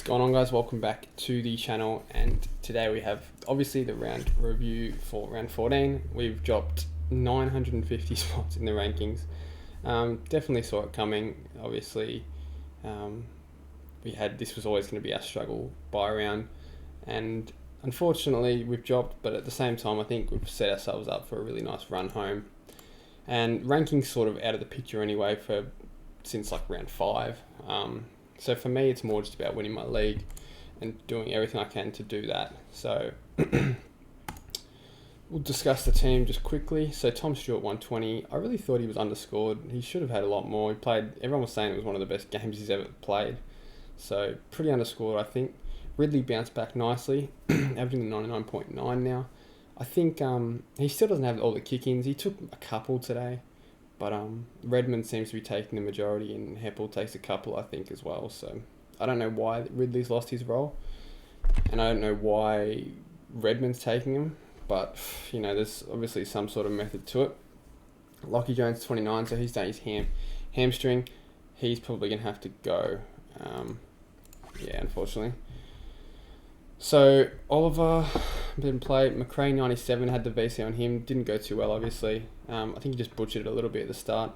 going on, guys? Welcome back to the channel, and today we have obviously the round review for round 14. We've dropped 950 spots in the rankings. Definitely saw it coming. Obviously, this was always going to be our struggle by round, and unfortunately we've dropped, but at the same time I think we've set ourselves up for a really nice run home. And rankings sort of out of the picture anyway since like round 5. So for me, it's more just about winning my league and doing everything I can to do that. So we'll discuss the team just quickly. So Tom Stewart, 120. I really thought he was underscored. He should have had a lot more. Everyone was saying it was one of the best games he's ever played. So pretty underscored, I think. Ridley bounced back nicely, averaging 99.9 now. I think he still doesn't have all the kick-ins. He took a couple today. But Redmond seems to be taking the majority, and Heppel takes a couple, I think, as well. So I don't know why Ridley's lost his role, and I don't know why Redmond's taking him. But there's obviously some sort of method to it. Lockie Jones, 29, so he's done his hamstring. He's probably gonna have to go. Unfortunately. So Oliver didn't play. McRae, 97, had the VC on him. Didn't go too well, obviously. I think he just butchered it a little bit at the start,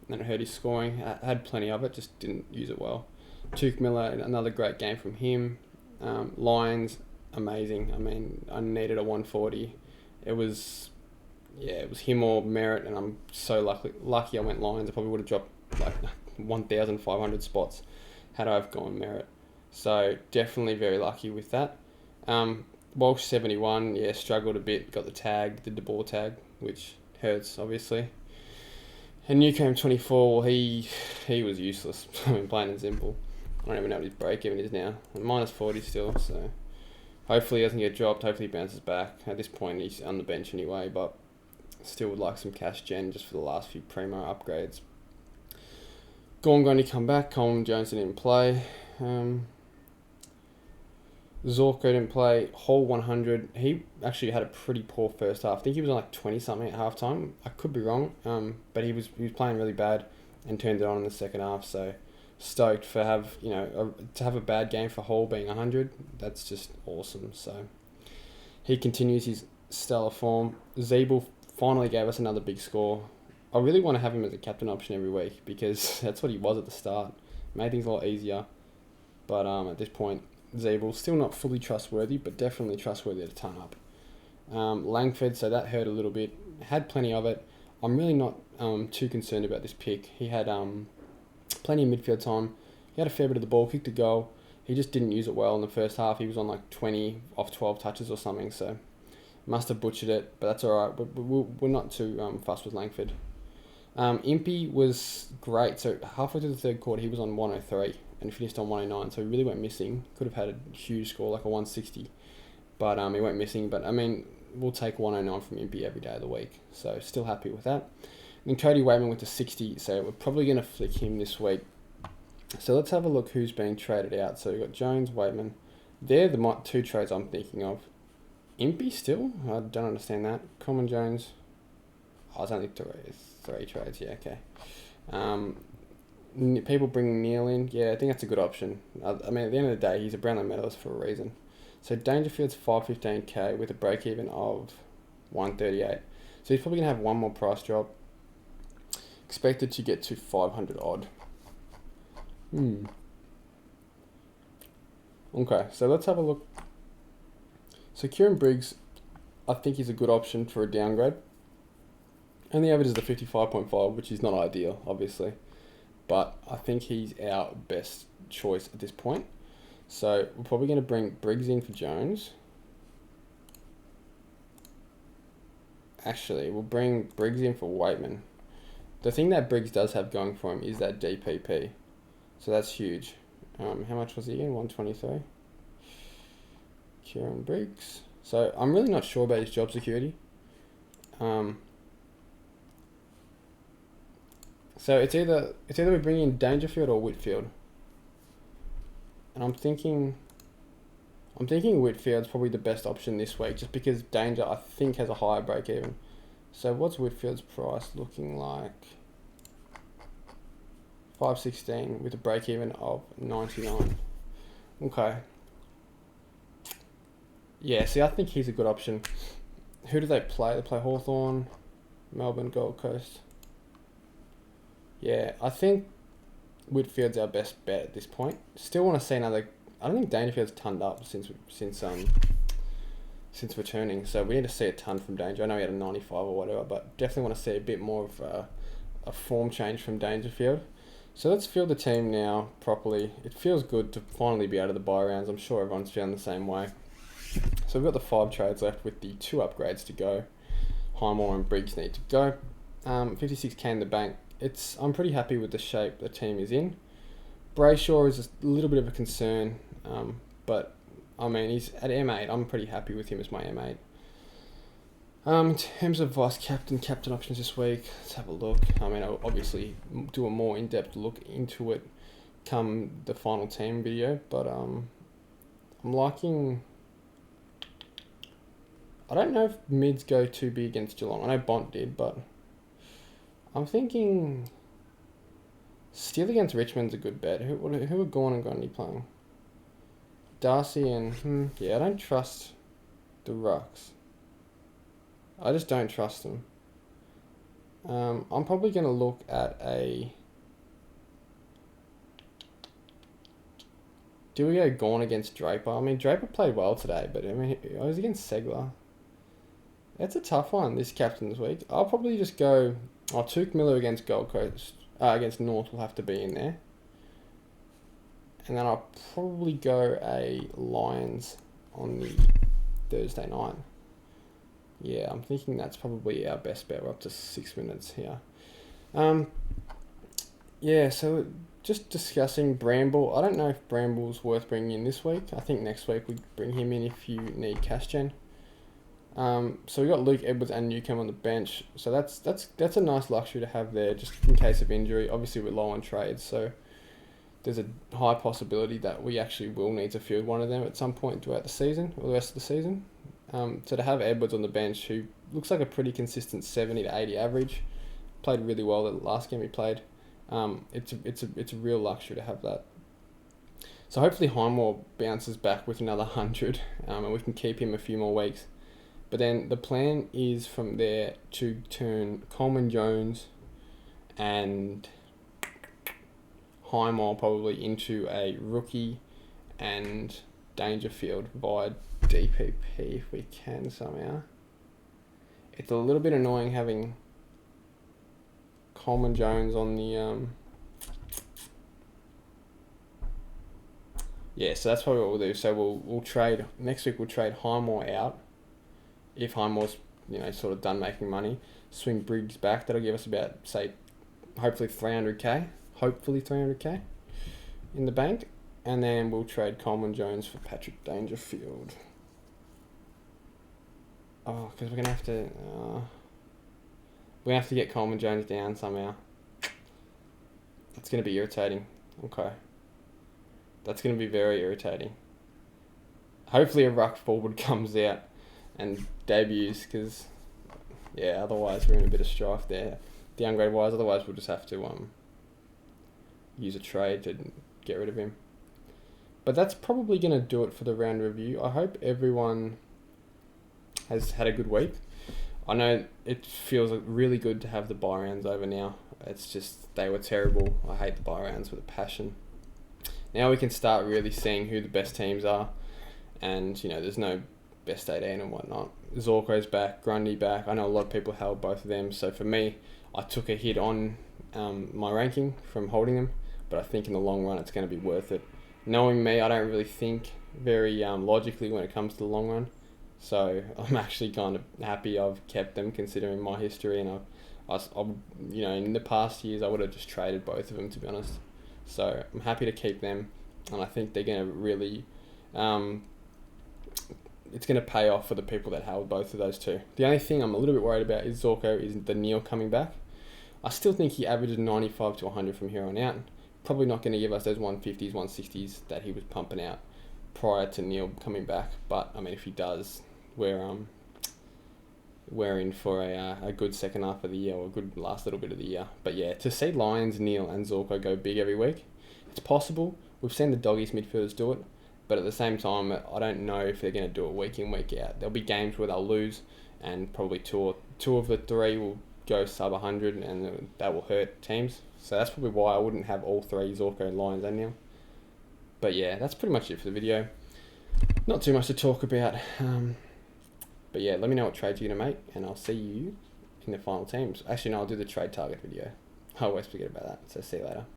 and then it hurt his scoring. Had plenty of it, just didn't use it well. Tuke Miller, another great game from him. Lions, amazing. I mean, I needed a 140. It was him or Merritt, and I'm so lucky I went Lions. I probably would have dropped like 1,500 spots had I have gone Merritt. So definitely very lucky with that. Walsh, 71, struggled a bit. Got the tag, did the ball tag, which hurts obviously. And Newcomb, 24, well, he was useless. I mean, plain and simple. I don't even know what his break even is now. Minus 40 still, so hopefully he doesn't get dropped. Hopefully he bounces back. At this point he's on the bench anyway, but still would like some cash gen just for the last few primo upgrades. Gorn going to come back. Coleman Jones didn't play. Zorko didn't play. Hall, 100. He actually had a pretty poor first half. I think he was on like 20 something at halftime. I could be wrong. But he was playing really bad and turned it on in the second half. So stoked for to have a bad game for Hall being 100. That's just awesome. So he continues his stellar form. Zeeble finally gave us another big score. I really want to have him as a captain option every week because that's what he was at the start. Made things a lot easier. But at this point, Zeeble still not fully trustworthy, but definitely trustworthy at a ton up. Langford, so that hurt a little bit. Had plenty of it. I'm really not too concerned about this pick. He had plenty of midfield time. He had a fair bit of the ball, kicked a goal. He just didn't use it well in the first half. He was on like 20 off 12 touches or something, so must have butchered it, but that's all right. We're not too fussed with Langford. Impey was great. So halfway through the third quarter, he was on 103 and finished on 109. So he really went missing. Could have had a huge score, like a 160. But he went missing. But I mean, we'll take 109 from Impey every day of the week. So still happy with that. And then Cody Waitman went to 60. So we're probably going to flick him this week. So let's have a look who's being traded out. So we've got Jones, Waitman. They're the two trades I'm thinking of. Impey still? I don't understand that. Coleman Jones. Oh, it's only three trades. Yeah, okay. People bringing Neil in. Yeah, I think that's a good option. I mean, at the end of the day, he's a Brownlow medalist for a reason. So Dangerfield's 515k with a break even of 138. So he's probably going to have one more price drop. Expected to get to 500 odd. Okay, so let's have a look. So Kieran Briggs, I think he's a good option for a downgrade. And the average is the 55.5, which is not ideal, obviously. But I think he's our best choice at this point. So we're probably going to bring Briggs in for Jones. Actually, we'll bring Briggs in for Waitman. The thing that Briggs does have going for him is that DPP. So that's huge. How much was he again? 123. Kieran Briggs. So I'm really not sure about his job security. So it's either we bring in Dangerfield or Whitfield. And I'm thinking Whitfield's probably the best option this week, just because Danger, I think, has a higher break even. So what's Whitfield's price looking like? 516 with a break even of 99. Okay. Yeah, see, I think he's a good option. Who do they play? They play Hawthorn, Melbourne, Gold Coast. Yeah, I think Whitfield's our best bet at this point. Still want to see another. I don't think Dangerfield's tonned up since returning, so we need to see a ton from Danger. I know he had a 95 or whatever, but definitely want to see a bit more of a form change from Dangerfield. So let's field the team now properly. It feels good to finally be out of the bye rounds. I'm sure everyone's feeling the same way. So we've got the 5 trades left with the 2 upgrades to go. Highmore and Briggs need to go. 56k in the bank. I'm pretty happy with the shape the team is in. Brayshaw is a little bit of a concern, but I mean, he's at M8. I'm pretty happy with him as my M8. In terms of vice captain options this week, let's have a look. I mean, I'll obviously do a more in-depth look into it come the final team video, but I'm liking. I don't know if mids go too big against Geelong. I know Bont did, but I'm thinking Steele against Richmond's a good bet. Who are Gorn and Grundy playing? Darcy and I don't trust the Rucks. I just don't trust them. I'm probably going to look at a. Do we go Gorn against Draper? I mean, Draper played well today, but I mean, I was against Segler. That's a tough one this captain's week. I'll probably just go. Tuke Miller against Gold Coast. Against North will have to be in there. And then I'll probably go a Lions on the Thursday night. Yeah, I'm thinking that's probably our best bet. We're up to 6 minutes here. So just discussing Bramble. I don't know if Bramble's worth bringing in this week. I think next week we bring him in if you need cash gen. So we got Luke Edwards and Newcombe on the bench. So that's a nice luxury to have there, just in case of injury. Obviously we're low on trades, so there's a high possibility that we actually will need to field one of them at some point throughout the season or the rest of the season. So to have Edwards on the bench, who looks like a pretty consistent 70 to 80 average, played really well the last game he played. It's a real luxury to have that. So hopefully Highmore bounces back with another 100, and we can keep him a few more weeks. But then the plan is from there to turn Coleman Jones and Highmore probably into a rookie and Dangerfield via DPP if we can somehow. It's a little bit annoying having Coleman Jones on the so that's probably what we'll do. So we'll trade next week. We'll trade Highmore out if Highmore's sort of done making money. Swing Briggs back. That'll give us about hopefully 300k. Hopefully 300k in the bank, and then we'll trade Coleman Jones for Patrick Dangerfield. Because we're gonna have to get Coleman Jones down somehow. That's gonna be irritating. Okay, that's gonna be very irritating. Hopefully a ruck forward comes out and debuts, because otherwise we're in a bit of strife there, downgrade wise. Otherwise we'll just have to use a trade to get rid of him. But that's probably going to do it for the round review. I hope everyone has had a good week. I know it feels really good to have the bye rounds over now. It's just, they were terrible. I hate the bye rounds with a passion. Now we can start really seeing who the best teams are. And, there's no best 18 and whatnot. Zorko's back, Grundy back. I know a lot of people held both of them. So for me, I took a hit on my ranking from holding them. But I think in the long run, it's going to be worth it. Knowing me, I don't really think very logically when it comes to the long run. So I'm actually kind of happy I've kept them, considering my history. And in the past years, I would have just traded both of them, to be honest. So I'm happy to keep them. And I think they're going to really... it's going to pay off for the people that held both of those two. The only thing I'm a little bit worried about is Zorko, is the Neil coming back. I still think he averages 95 to 100 from here on out. Probably not going to give us those 150s, 160s that he was pumping out prior to Neil coming back. But, I mean, if he does, we're in for a good second half of the year, or a good last little bit of the year. But, yeah, to see Lions, Neil and Zorko go big every week, it's possible. We've seen the Doggies midfielders do it. But at the same time, I don't know if they're going to do it week in, week out. There'll be games where they'll lose, and probably two of the three will go sub 100, and that will hurt teams. So that's probably why I wouldn't have all three, Zorko, Lions and Neil. But yeah, that's pretty much it for the video. Not too much to talk about. But yeah, let me know what trades you're going to make, and I'll see you in the final teams. Actually, no, I'll do the trade target video. I always forget about that, so see you later.